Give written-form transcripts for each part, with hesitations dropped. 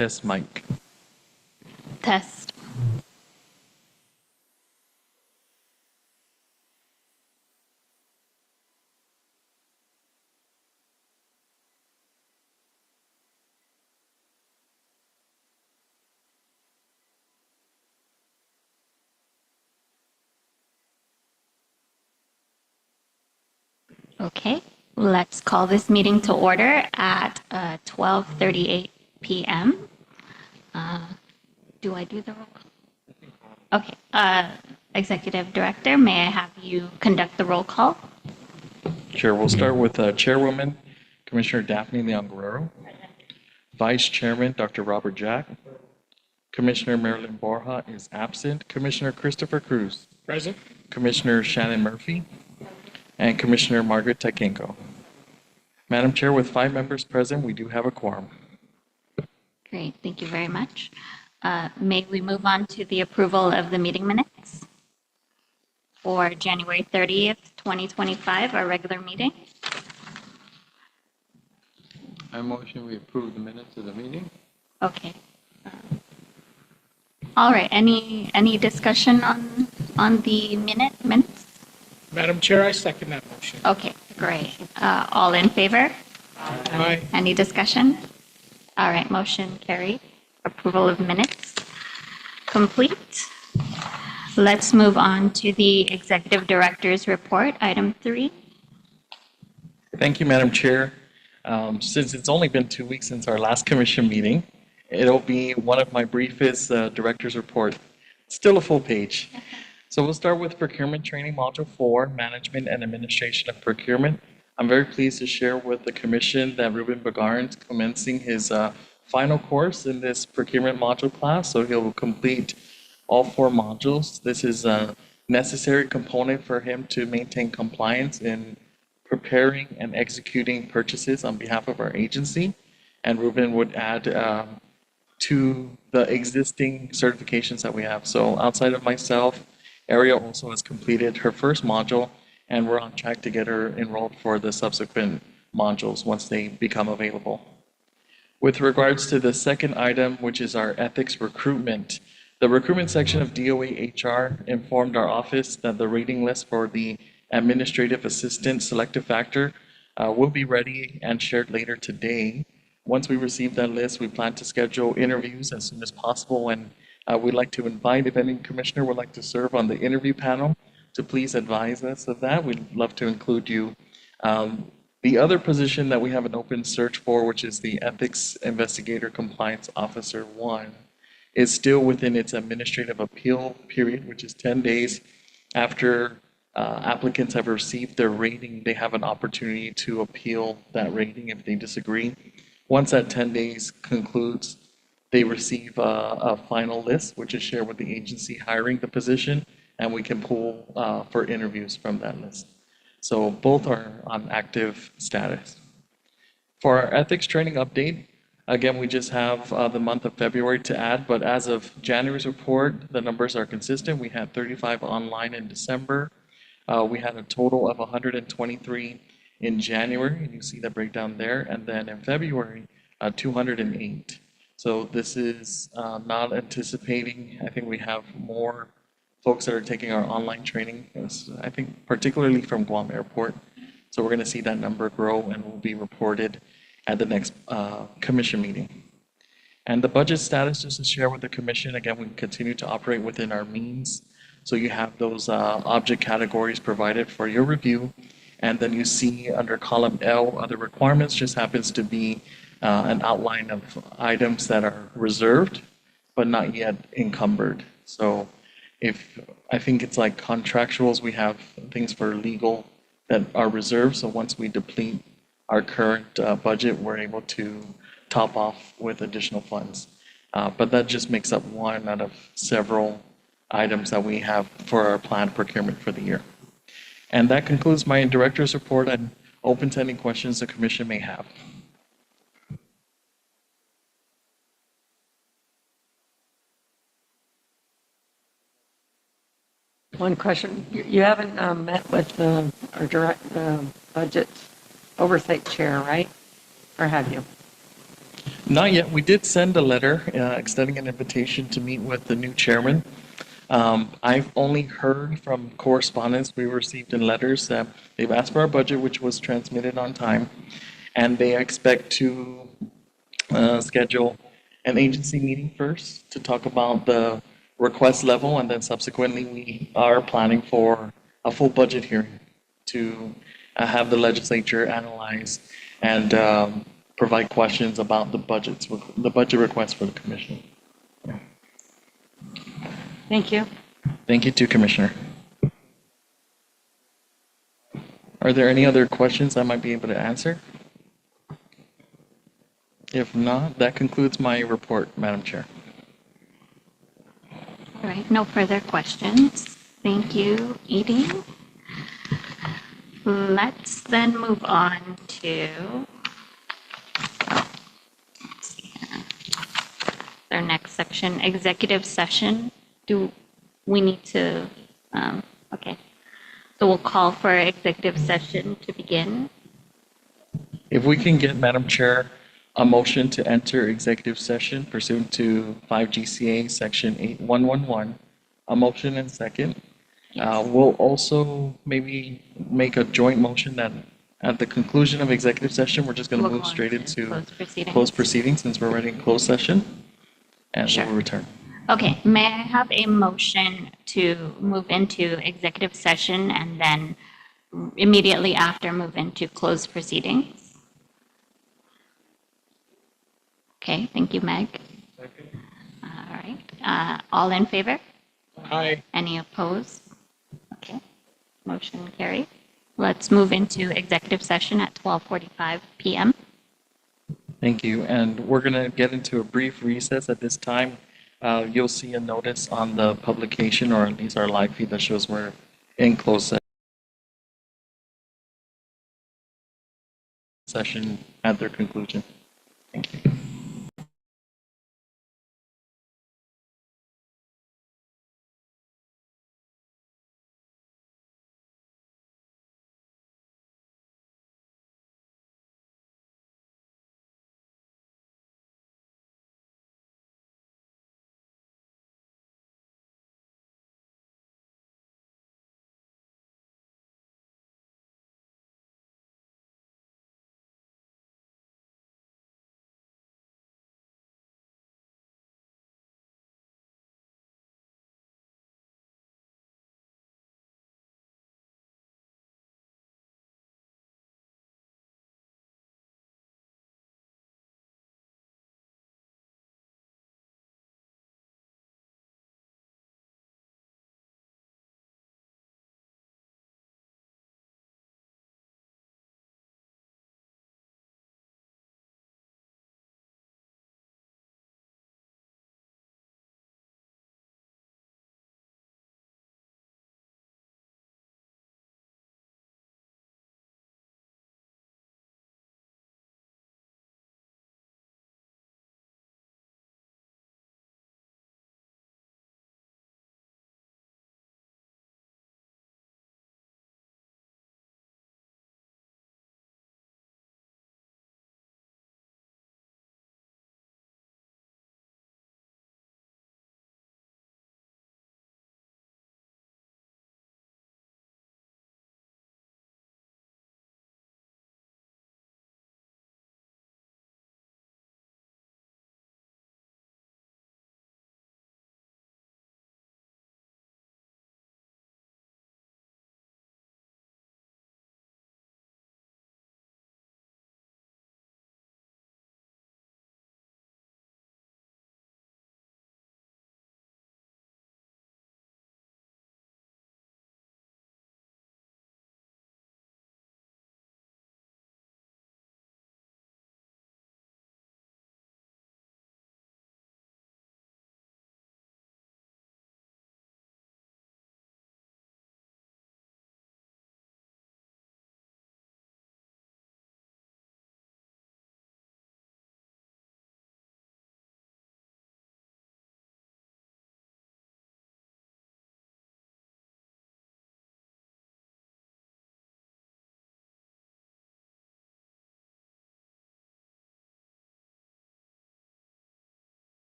test mic. Test. Okay, let's call this meeting to order at 12:38 p.m. Do I do the roll call? Okay, Executive Director, may I have you conduct the roll call? Sure, we'll start with Chairwoman, Commissioner Daphne Leon Guerrero, Vice Chairman, Dr. Robert Jack, Commissioner Marilyn Borja is absent, Commissioner Christopher Cruz, Present. Commissioner Shannon Murphy, and Commissioner Margaret Takenko. Madam Chair, with 5 members present, we do have a quorum. Great, thank you very much. May we move on to the approval of the meeting minutes for January 30th, 2025, our regular meeting? I motion we approve the minutes of the meeting. Okay. All right, any discussion on the minutes? Madam Chair, I second that motion. Okay, great. All in favor? Aye. Any discussion? All right, motion carried. Approval of minutes complete. Let's move on to the Executive Director's report, item 3. Thank you, Madam Chair. Since it's only been 2 weeks since our last commission meeting, it'll be one of my briefest director's report. Still a full page. So we'll start with Procurement Training Module 4, Management and Administration of Procurement. I'm very pleased to share with the commission that Ruben Bagarin's commencing his final course in this procurement module class, so he'll complete all 4 modules. This is a necessary component for him to maintain compliance in preparing and executing purchases on behalf of our agency. And Ruben would add to the existing certifications that we have. So outside of myself, Aria also has completed her first module, and we're on track to get her enrolled for the subsequent modules once they become available. With regards to the second item, which is our ethics recruitment, the recruitment section of DOE HR informed our office that the rating list for the administrative assistant selective factor will be ready and shared later today. Once we receive that list, we plan to schedule interviews as soon as possible, and we'd like to invite, if any commissioner would like to serve on the interview panel, to please advise us of that. We'd love to include you. The other position that we have an open search for, which is the Ethics Investigator Compliance Officer 1, is still within its administrative appeal period, which is 10 days after applicants have received their rating. They have an opportunity to appeal that rating if they disagree. Once that 10 days concludes, they receive a final list, which is shared with the agency hiring the position, and we can pull for interviews from that list. So both are on active status. For our ethics training update, again, we just have the month of February to add, but as of January's report, the numbers are consistent. We had 35 online in December. We had a total of 123 in January, and you see the breakdown there. And then in February, 208. So this is not anticipating. I think we have more folks that are taking our online training, I think particularly from Guam Airport. So we're going to see that number grow and will be reported at the next commission meeting. And the budget status, just to share with the commission, again, we continue to operate within our means. So you have those object categories provided for your review. And then you see under column L, other requirements just happens to be an outline of items that are reserved, but not yet encumbered. So I think it's like contractuals, we have things for legal that are reserved. So once we deplete our current budget, we're able to top off with additional funds. But that just makes up one out of several items that we have for our planned procurement for the year. And that concludes my director's report. I'm open to any questions the commission may have. One question. You haven't met with our budget oversight chair, right? Or have you? Not yet. We did send a letter extending an invitation to meet with the new chairman. I've only heard from correspondence we received in letters that they've asked for our budget, which was transmitted on time, and they expect to schedule an agency meeting first to talk about the request level, and then subsequently we are planning for a full budget hearing to have the legislature analyze and provide questions about the budget request for the commission. Thank you. Thank you, too, Commissioner. Are there any other questions I might be able to answer? If not, that concludes my report, Madam Chair. All right, no further questions. Thank you, Edie. Let's then move on to let's see here. Our next section, executive session. Do we need to, okay. So we'll call for executive session to begin. If we can get, Madam Chair, a motion to enter executive session pursuant to 5 GCA Section 8111, a motion and second. We'll also maybe make a joint motion that at the conclusion of executive session, we're just going to We'll move go straight into into closed proceedings. closed proceedings since we're already in closed session, and Sure. we'll return. Okay, may I have a motion to move into executive session and then immediately after move into closed proceedings? Okay, thank you, Meg. All right, all in favor? Aye. Any opposed? Okay, motion carried. Let's move into executive session at 12:45 PM. Thank you. And we're going to get into a brief recess at this time. You'll see a notice on the publication, or at least our live feed, that shows we're in closed session at their conclusion. Thank you.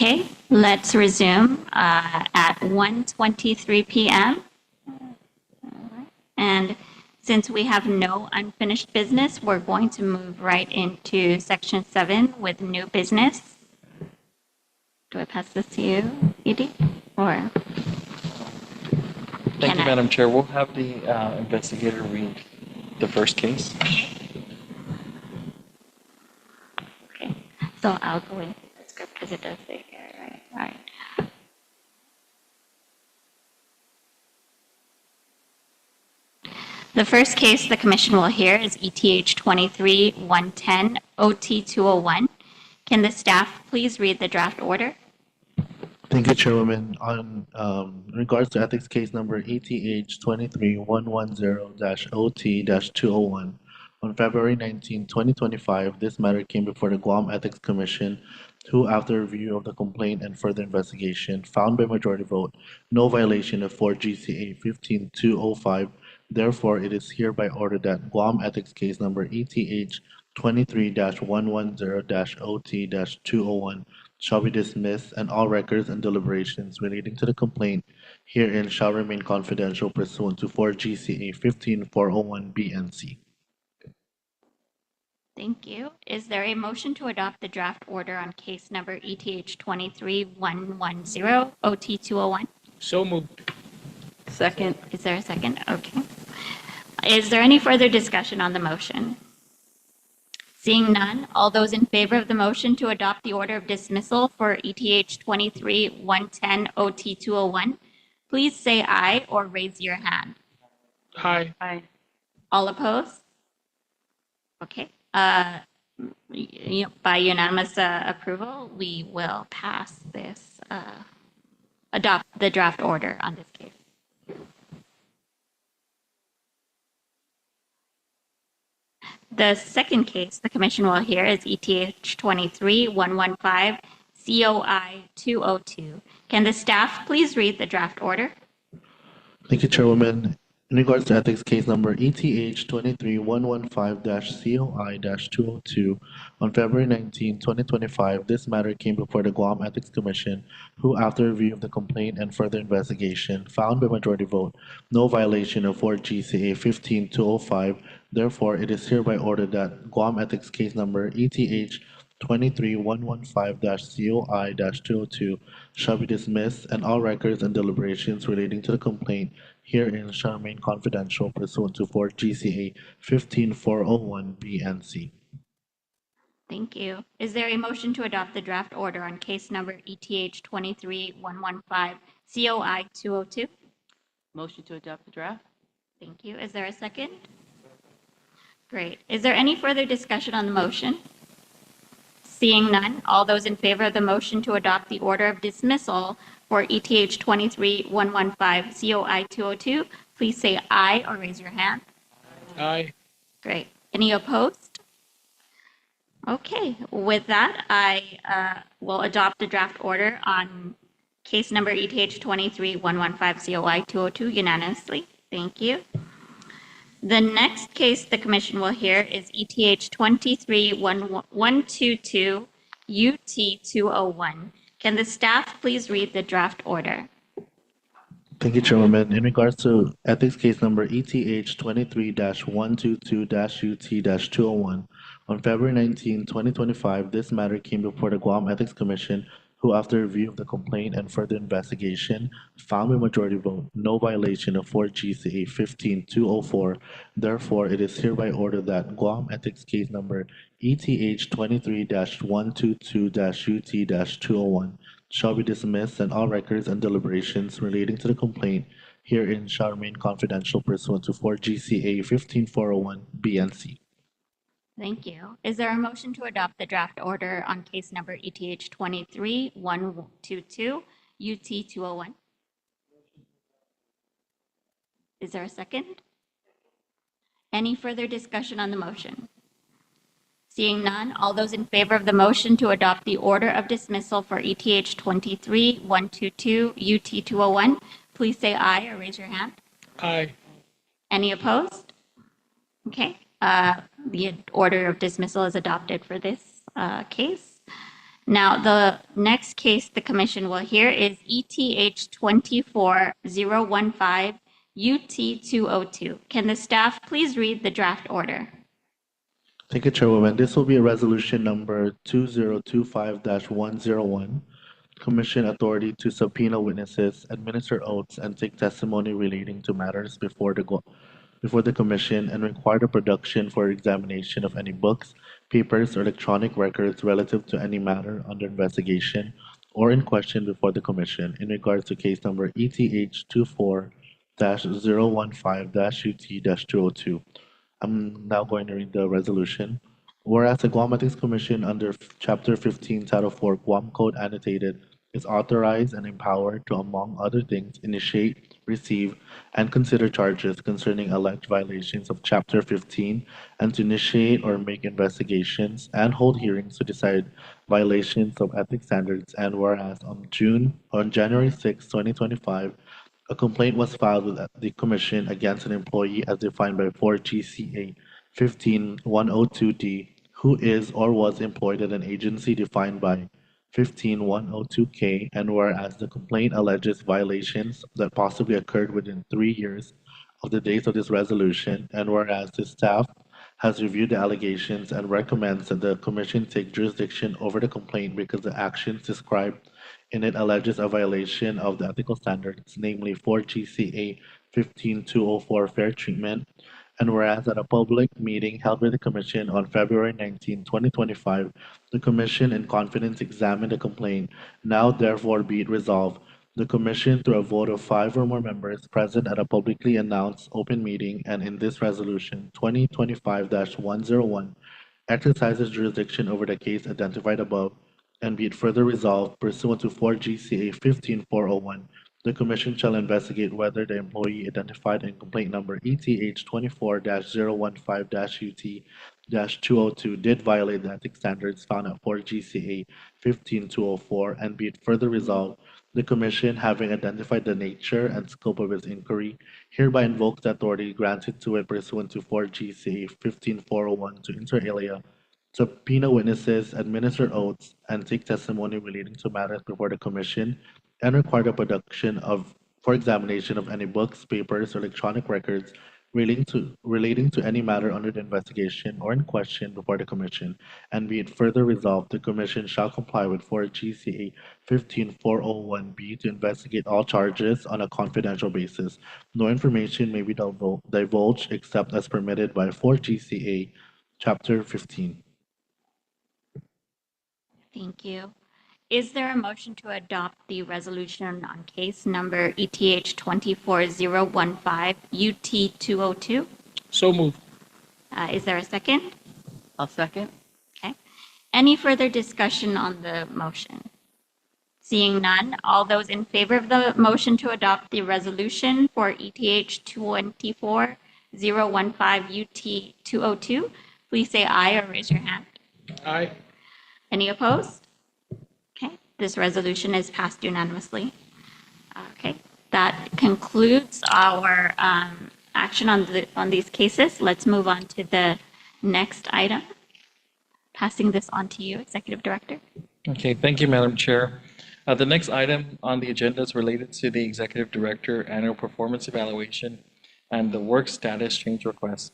Okay, let's resume at 1:23 p.m. And since we have no unfinished business, we're going to move right into section 7 with new business. Do I pass this to you, Edie? Or Thank Can you, I- Madam Chair. We'll have the investigator read the first case. okay, so I'll go into the script because it does say here, right? All right. The first case the commission will hear is ETH 23-110 OT 201. Can the staff please read the draft order? Thank you, Chairwoman. On in regards to ethics case number ETH 23110-OT-201, on February 19, 2025, this matter came before the Guam Ethics Commission, who, after review of the complaint and further investigation, found by majority vote no violation of 4 GCA 15205. Therefore, it is hereby ordered that Guam Ethics case number ETH 23-110-OT-201 shall be dismissed, and all records and deliberations relating to the complaint herein shall remain confidential pursuant to 4 GCA 15401B and C. Thank you. Is there a motion to adopt the draft order on case number ETH 23-110 OT 201? So moved. second, Is there a second? Okay. Is there any further discussion on the motion? Seeing none, all those in favor of the motion to adopt the order of dismissal for ETH 23-110 OT 201, please say aye or raise your hand. Aye. aye. All opposed? Okay. By unanimous approval, we will pass this, adopt the draft order on this case. The second case the commission will hear is ETH 23-115 COI 202. Can the staff please read the draft order? Thank you, Chairwoman. In regards to ethics case number ETH 23115-COI-202, on February 19, 2025, this matter came before the Guam Ethics Commission, who, after review of the complaint and further investigation, found by majority vote no violation of 4 GCA 15205. Therefore, it is hereby ordered that Guam Ethics case number ETH 23115-COI-202 shall be dismissed, and all records and deliberations relating to the complaint herein shall remain confidential pursuant to 4 GCA 15401B and C. Thank you. Is there a motion to adopt the draft order on case number ETH 23-115 COI 202? Motion to adopt the draft? Thank you. Is there a second? Great. Is there any further discussion on the motion? Seeing none, all those in favor of the motion to adopt the order of dismissal for ETH 23-115 COI 202, please say aye or raise your hand. Aye. Great. Any opposed? Okay, with that, I will adopt the draft order on case number ETH 23-115 COI 202 unanimously. Thank you. The next case the commission will hear is ETH 23-122 UT 201. Can the staff please read the draft order? Thank you, Chairwoman. In regards to ethics case number ETH 23-122-UT-201, on February 19, 2025, this matter came before the Guam Ethics Commission, who, after review of the complaint and further investigation, found by majority vote no violation of 4 GCA 15204. Therefore, it is hereby ordered that Guam Ethics case number ETH 23-122-UT-201 shall be dismissed, and all records and deliberations relating to the complaint herein shall remain confidential pursuant to 4 GCA 15401B and C. Thank you. Is there a motion to adopt the draft order on case number ETH 23-122 UT 201? Is there a second? Any further discussion on the motion? Seeing none, all those in favor of the motion to adopt the order of dismissal for ETH 23-122 UT 201, please say aye or raise your hand. Aye. Any opposed? Okay, the order of dismissal is adopted for this case. Now, the next case the commission will hear is ETH 24015 UT 202. Can the staff please read the draft order? Thank you, Chairwoman. This will be a resolution number 2025-101. Commission authority to subpoena witnesses, administer oaths, and take testimony relating to matters before the commission and require the production for examination of any books, papers, or electronic records relative to any matter under investigation or in question before the commission in regards to case number ETH 24-015-UT-202. I'm now going to read the resolution. Whereas the Guam Ethics Commission under Chapter 15, Title 4, Guam Code Annotated, is authorized and empowered to, among other things, initiate, receive, and consider charges concerning alleged violations of Chapter 15, and to initiate or make investigations and hold hearings to decide violations of ethics standards. And whereas on January 6, 2025, a complaint was filed with the Commission against an employee as defined by 4 GCA 15102D, who is or was employed at an agency defined by 15102K, and whereas the complaint alleges violations that possibly occurred within 3 years of the date of this resolution, and whereas the staff has reviewed the allegations and recommends that the Commission take jurisdiction over the complaint because the actions described in it alleges a violation of the ethical standards, namely 4 GCA 15204 fair treatment, and whereas at a public meeting held by the Commission on February 19, 2025, the Commission in confidence examined the complaint, now therefore be it resolved, the Commission, through a vote of 5 or more members present at a publicly announced open meeting and in this resolution 2025-101, exercises jurisdiction over the case identified above, and be it further resolved pursuant to 4 GCA 15401, the Commission shall investigate whether the employee identified in complaint number ETH 24-015-UT-202 did violate the ethics standards found at 4 GCA 15204, and be it further resolved, the Commission, having identified the nature and scope of its inquiry, hereby invokes the authority granted to it pursuant to 4 GCA 15401 to inter alia, subpoena witnesses, administer oaths, and take testimony relating to matters before the Commission, and require the production of for examination of any books, papers, or electronic records relating to any matter under the investigation or in question before the Commission, and be it further resolved, the Commission shall comply with 4 GCA 15401B to investigate all charges on a confidential basis. No information may be divulged except as permitted by 4 GCA Chapter 15. Thank you. Is there a motion to adopt the resolution on case number ETH 24015 UT 202? So moved. Is there a second? I'll second. Okay. Any further discussion on the motion? Seeing none, all those in favor of the motion to adopt the resolution for ETH 24015 UT 202, please say aye or raise your hand. Aye. Any opposed? Okay, this resolution is passed unanimously. Okay, that concludes our action on these cases. Let's move on to the next item. Passing this on to you, Executive Director. Okay, thank you, Madam Chair. The next item on the agenda is related to the Executive Director Annual Performance Evaluation and the work status change request.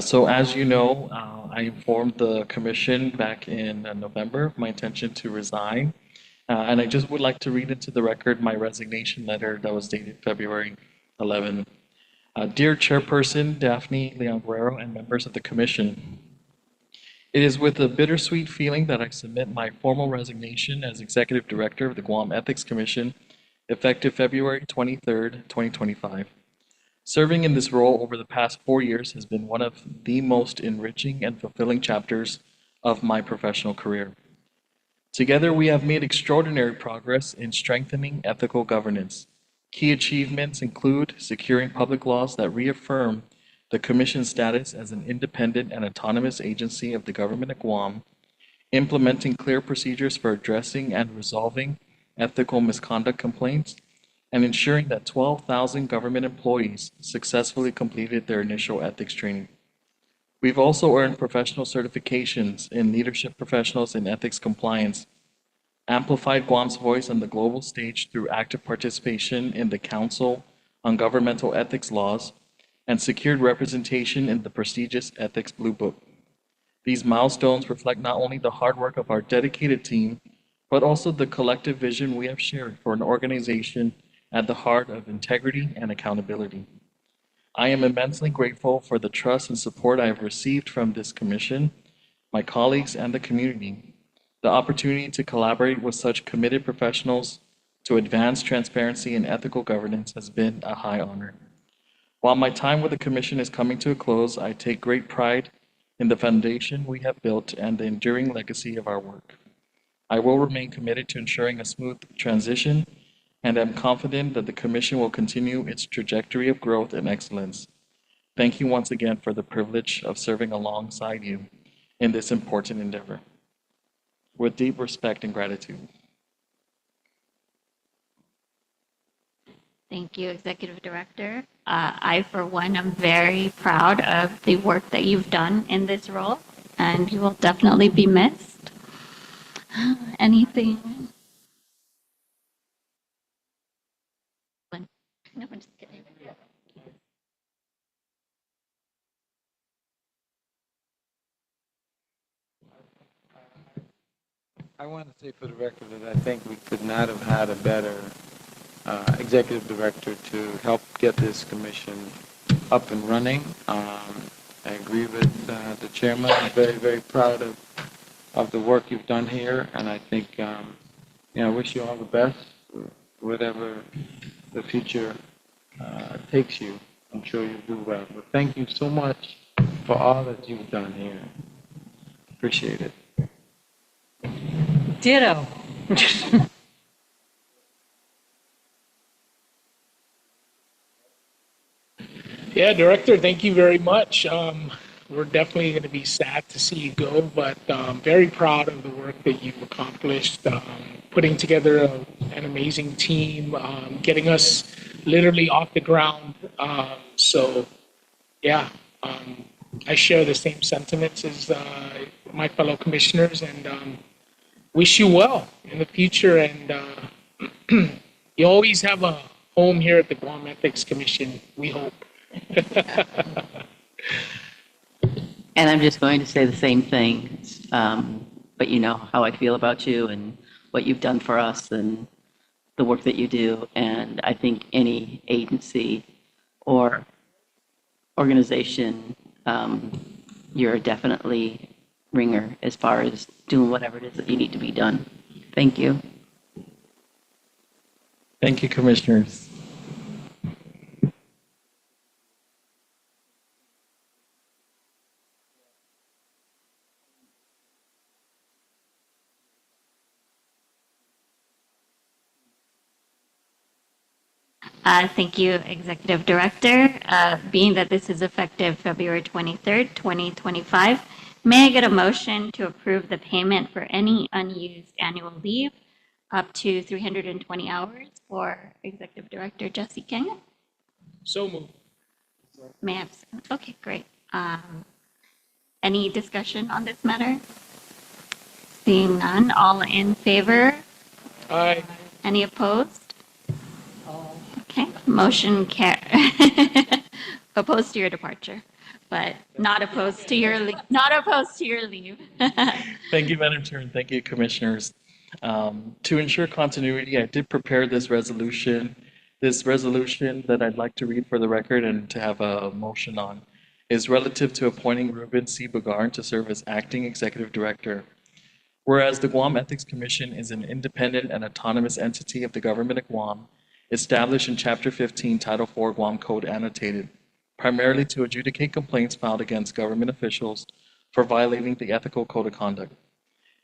So as you know, I informed the Commission back in November of my intention to resign. And I just would like to read into the record my resignation letter that was dated February 11. Dear Chairperson Daphne Leon Guerrero and members of the Commission, it is with a bittersweet feeling that I submit my formal resignation as Executive Director of the Guam Ethics Commission, effective February 23rd, 2025. Serving in this role over the past 4 years has been one of the most enriching and fulfilling chapters of my professional career. Together, we have made extraordinary progress in strengthening ethical governance. Key achievements include securing public laws that reaffirm the Commission's status as an independent and autonomous agency of the government of Guam, implementing clear procedures for addressing and resolving ethical misconduct complaints, and ensuring that 12,000 government employees successfully completed their initial ethics training. We've also earned professional certifications in leadership professionals and ethics compliance amplified Guam's voice on the global stage through active participation in the Council on Governmental Ethics Laws, and secured representation in the prestigious Ethics Blue Book. These milestones reflect not only the hard work of our dedicated team, but also the collective vision we have shared for an organization at the heart of integrity and accountability. I am immensely grateful for the trust and support I have received from this commission, my colleagues, and the community. The opportunity to collaborate with such committed professionals to advance transparency and ethical governance has been a high honor. While my time with the Commission is coming to a close, I take great pride in the foundation we have built and the enduring legacy of our work. I will remain committed to ensuring a smooth transition and am confident that the Commission will continue its trajectory of growth and excellence. Thank you once again for the privilege of serving alongside you in this important endeavor. With deep respect and gratitude. Thank you, Executive Director. I, for one, am very proud of the work that you've done in this role, and you will definitely be missed. Anything? No, I'm just kidding. I want to say for the record that I think we could not have had a better executive director to help get this commission up and running. I agree with the chairman. I'm very, very proud of the work you've done here, and I think, I wish you all the best, whatever the future takes you. I'm sure you'll do well. But thank you so much for all that you've done here. Appreciate it. Ditto. Yeah, Director, thank you very much. We're definitely going to be sad to see you go, but very proud of the work that you've accomplished, putting together an amazing team, getting us literally off the ground. Yeah, I share the same sentiments as my fellow commissioners, and wish you well in the future. And you always have a home here at the Guam Ethics Commission, we hope. And I'm just going to say the same thing. But you know how I feel about you and what you've done for us and the work that you do. And I think any agency or organization, you're definitely ringer as far as doing whatever it is that you need to be done. Thank you. Thank you, Commissioners. Thank you, Executive Director. Being that this is effective February 23rd, 2025, may I get a motion to approve the payment for any unused annual leave up to 320 hours for Executive Director Jesse Kang? So moved. May I have, okay, great. Any discussion on this matter? Seeing none, all in favor? Aye. Any opposed? Okay, motion opposed to your departure, but not opposed to your not opposed to your leave. Thank you, Madam Chair, and thank you, Commissioners. To ensure continuity, I did prepare this resolution. This resolution that I'd like to read for the record and to have a motion on is relative to appointing Ruben C. Bagarn to serve as acting executive director. Whereas the Guam Ethics Commission is an independent and autonomous entity of the government of Guam, established in Chapter 15, Title 4 Guam Code Annotated, primarily to adjudicate complaints filed against government officials for violating the Ethical Code of Conduct.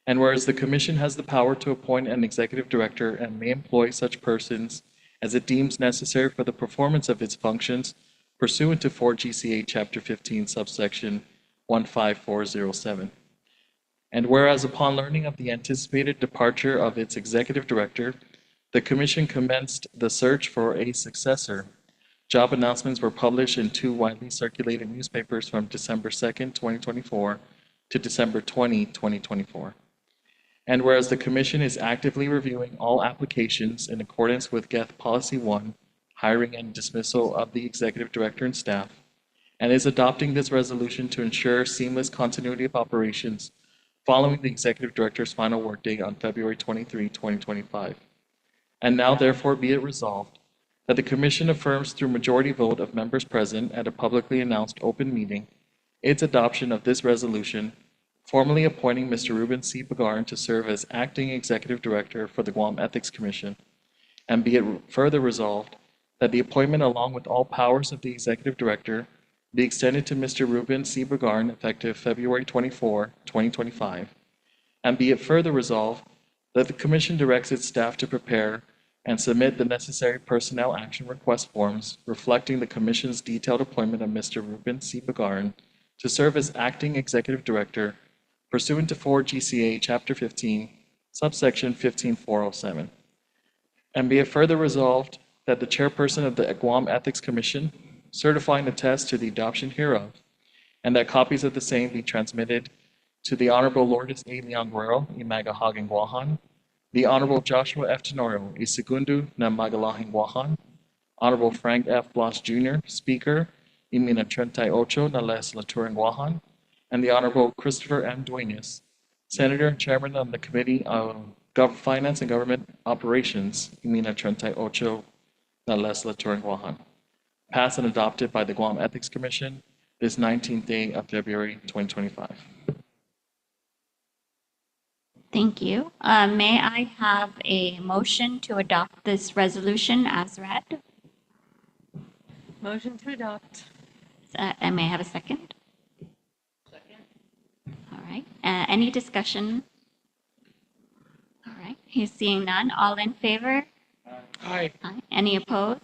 And whereas the Commission has the power to appoint an executive director and may employ such persons as it deems necessary for the performance of its functions pursuant to 4 GCA Chapter 15, subsection 15407. And whereas upon learning of the anticipated departure of its executive director, the Commission commenced the search for a successor. Job announcements were published in 2 widely circulated newspapers from December 2nd, 2024 to December 20, 2024. And whereas the Commission is actively reviewing all applications in accordance with GETH Policy 1, hiring and dismissal of the Executive Director and staff, and is adopting this resolution to ensure seamless continuity of operations following the Executive Director's final workday on February 23, 2025. And now therefore be it resolved that the Commission affirms through majority vote of members present at a publicly announced open meeting its adoption of this resolution, formally appointing Mr. Ruben C. Bagarin to serve as Acting Executive Director for the Guam Ethics Commission, and be it further resolved that the appointment along with all powers of the Executive Director be extended to Mr. Ruben C. Bagarin effective February 24, 2025, and be it further resolved that the Commission directs its staff to prepare and submit the necessary personnel action request forms reflecting the Commission's detailed appointment of Mr. Ruben C. Bagarin to serve as Acting Executive Director pursuant to 4 GCA Chapter 15, subsection 15407. And be it further resolved that the chairperson of the Guam Ethics Commission certify and attest to the adoption hereof, and that copies of the same be transmitted to the Honorable Lourdes A. Leon Guerrero, y Magahagan Guahan, the Honorable Joshua F. Tenorio, y Segundo na Magalahan Guahan, Honorable Frank F. Blas Jr., Speaker, y Mina 38 na Legislatura en Guahan, and the Honorable Christopher M. Duenas, Senator and Chairman of the Committee of Finance and Government Operations, y Mina 38 na Legislatura en Guahan. Passed and adopted by the Guam Ethics Commission this 19th day of February 2025. Thank you. May I have a motion to adopt this resolution as read? Motion to adopt. I may I have a second? Second. All right. Any discussion? All right. He's seeing none. All in favor? Aye. Aye. Any opposed?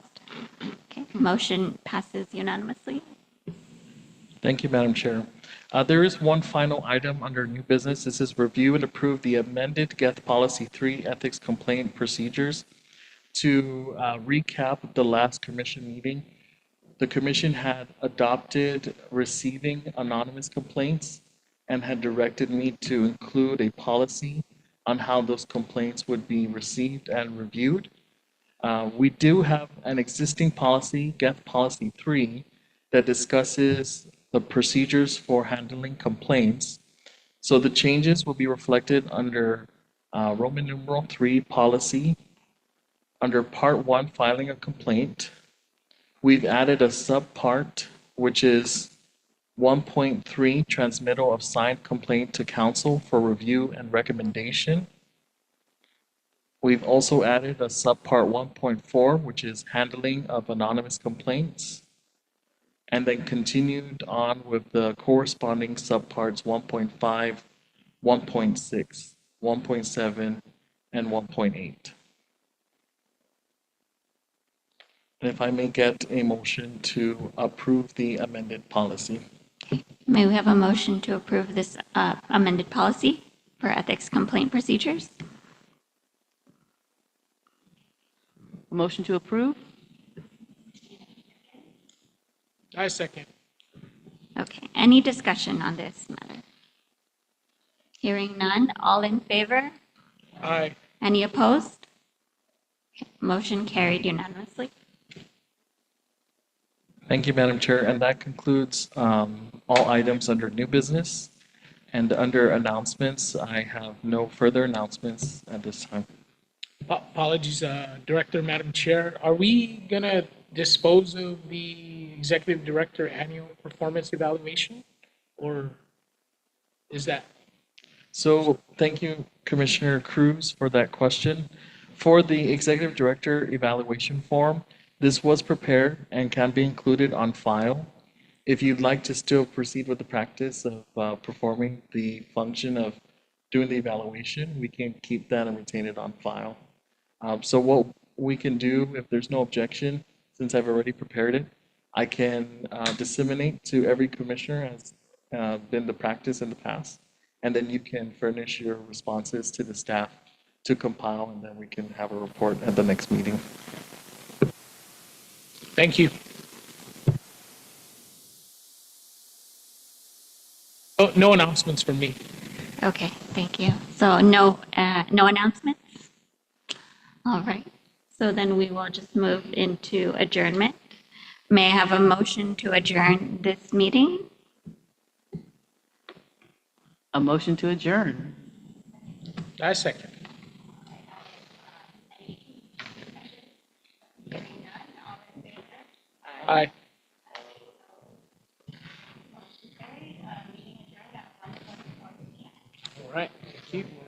Okay. Motion passes unanimously. Thank you, Madam Chair. There is one final item under new business. This is review and approve the amended GETH Policy 3 Ethics Complaint Procedures. To recap the last commission meeting, the commission had adopted receiving anonymous complaints and had directed me to include a policy on how those complaints would be received and reviewed. We do have an existing policy, GETH Policy 3, that discusses the procedures for handling complaints. So the changes will be reflected under Roman numeral 3 policy. Under Part 1, filing a complaint, we've added a subpart, which is 1.3, transmittal of signed complaint to council for review and recommendation. We've also added a subpart 1.4, which is handling of anonymous complaints, and then continued on with the corresponding subparts 1.5, 1.6, 1.7, and 1.8. And if I may get a motion to approve the amended policy. May we have a motion to approve this amended policy for ethics complaint procedures? Motion to approve? I second. Okay. Any discussion on this matter? Hearing none. All in favor? Aye. Any opposed? Okay. Motion carried unanimously. Thank you, Madam Chair. And that concludes all items under new business. And under announcements, I have no further announcements at this time. Apologies, Director, Madam Chair. Are we gonna dispose of the Executive Director annual performance evaluation? Or is that? So thank you, Commissioner Cruz, for that question. For the Executive Director evaluation form, this was prepared and can be included on file. If you'd like to still proceed with the practice of performing the function of doing the evaluation, we can keep that and retain it on file. So what we can do, if there's no objection, since I've already prepared it, I can disseminate to every commissioner as been the practice in the past, and then you can furnish your responses to the staff to compile, and then we can have a report at the next meeting. Thank you. Oh, no announcements from me. Okay, thank you. So no, no announcements? All right. So then we will just move into adjournment. May I have a motion to adjourn this meeting? A motion to adjourn. I second. Aye. All right, thank you.